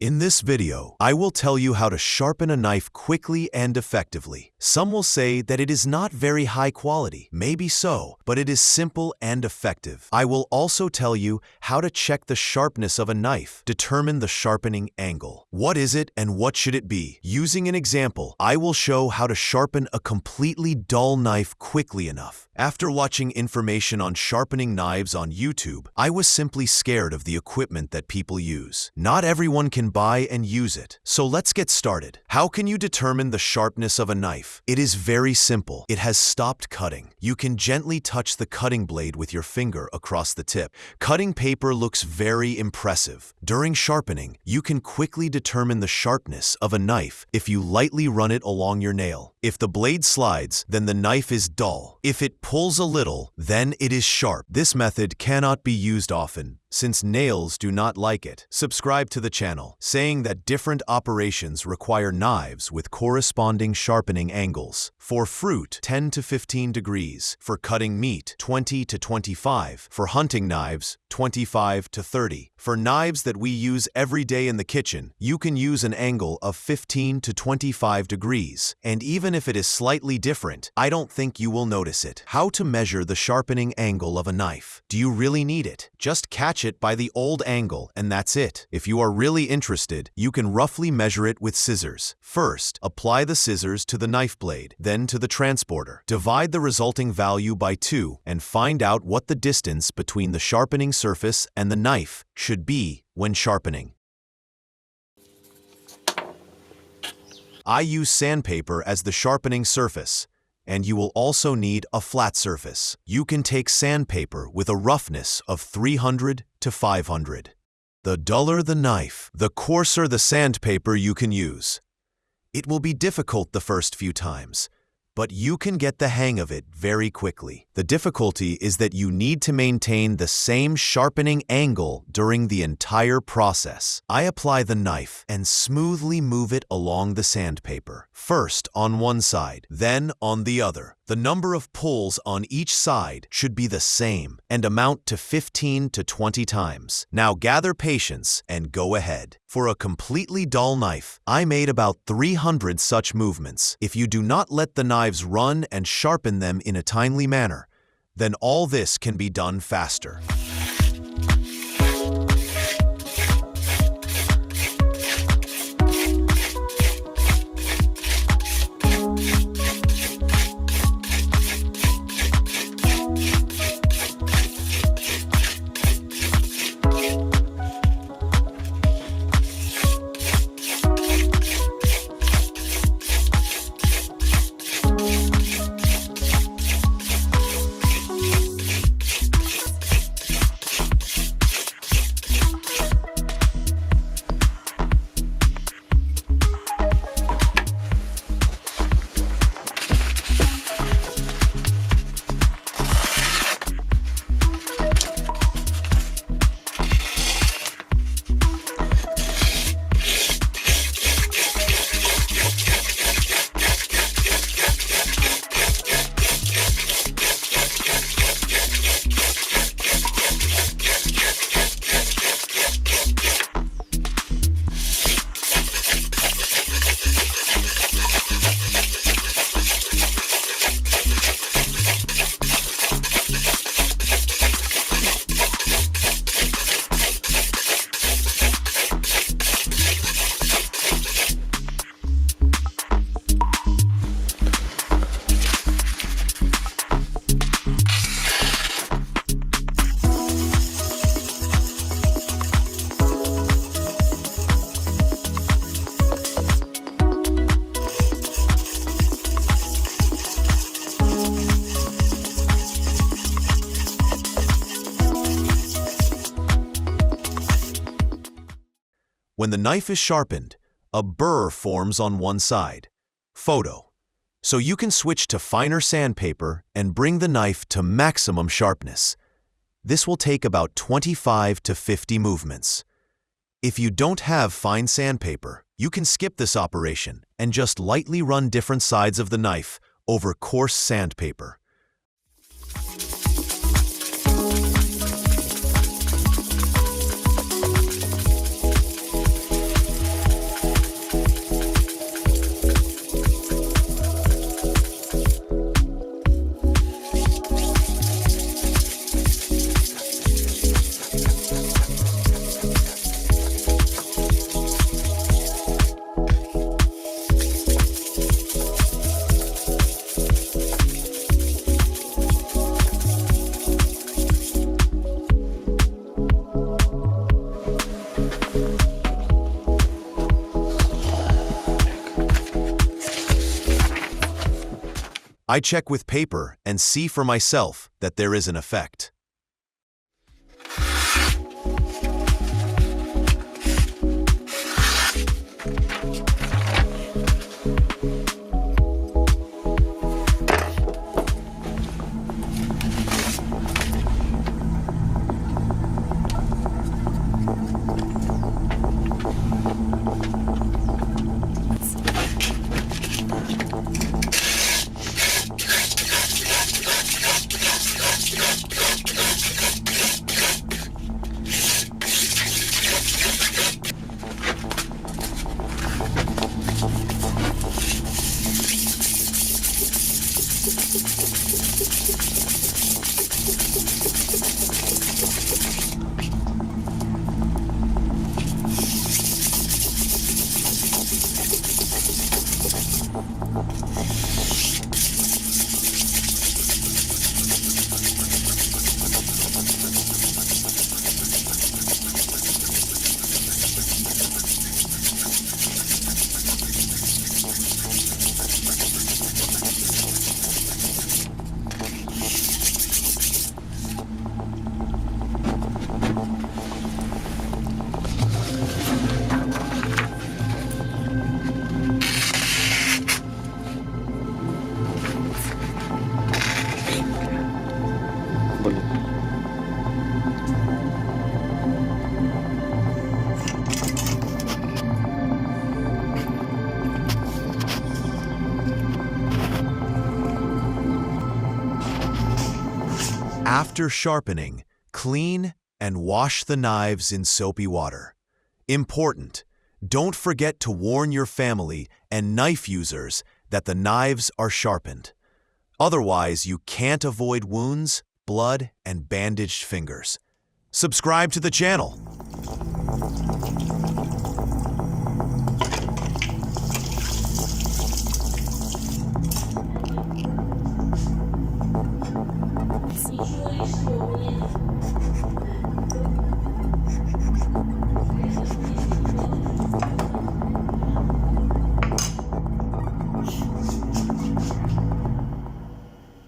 In this video, I will tell you how to sharpen a knife quickly and effectively. Some will say that it is not very high quality. Maybe so, but it is simple and effective. I will also tell you how to check the sharpness of a knife, determine the sharpening angle. What is it and what should it be? Using an example, I will show how to sharpen a completely dull knife quickly enough. After watching information on sharpening knives on YouTube, I was simply scared of the equipment that people use. Not everyone can buy and use it. So let's get started. How can you determine the sharpness of a knife? It is very simple. It has stopped cutting. You can gently touch the cutting blade with your finger across the tip. Cutting paper looks very impressive. During sharpening, you can quickly determine the sharpness of a knife if you lightly run it along your nail. If the blade slides, then the knife is dull. If it pulls a little, then it is sharp. This method cannot be used often, since nails do not like it. Subscribe to the channel, saying that different operations require knives with corresponding sharpening angles. For fruit, 10 to 15 degrees. For cutting meat, 20 to 25. For hunting knives, 25 to 30. For knives that we use every day in the kitchen, you can use an angle of 15 to 25 degrees. And even if it is slightly different, I don't think you will notice it. How to measure the sharpening angle of a knife? Do you really need it? Just catch it by the old angle, and that's it. If you are really interested, you can roughly measure it with scissors. First, apply the scissors to the knife blade, then to the transporter. Divide the resulting value by 2 and find out what the distance between the sharpening surface and the knife should be when sharpening. I use sandpaper as the sharpening surface, and you will also need a flat surface. You can take sandpaper with a roughness of 300 to 500. The duller the knife, the coarser the sandpaper you can use. It will be difficult the first few times, but you can get the hang of it very quickly. The difficulty is that you need to maintain the same sharpening angle during the entire process. I apply the knife and smoothly move it along the sandpaper, first on one side, then on the other. The number of pulls on each side should be the same and amount to 15 to 20 times. Now gather patience and go ahead. For a completely dull knife, I made about 300 such movements. If you do not let the knives run and sharpen them in a timely manner, then all this can be done faster. When the knife is sharpened, a burr forms on one side. Photo. So you can switch to finer sandpaper and bring the knife to maximum sharpness. This will take about 25 to 50 movements. If you don't have fine sandpaper, you can skip this operation and just lightly run different sides of the knife over coarse sandpaper. I check with paper and see for myself that there is an effect. After sharpening, clean and wash the knives in soapy water. Important: don't forget to warn your family and knife users that the knives are sharpened. Otherwise, you can't avoid wounds, blood, and bandaged fingers. Subscribe to the channel.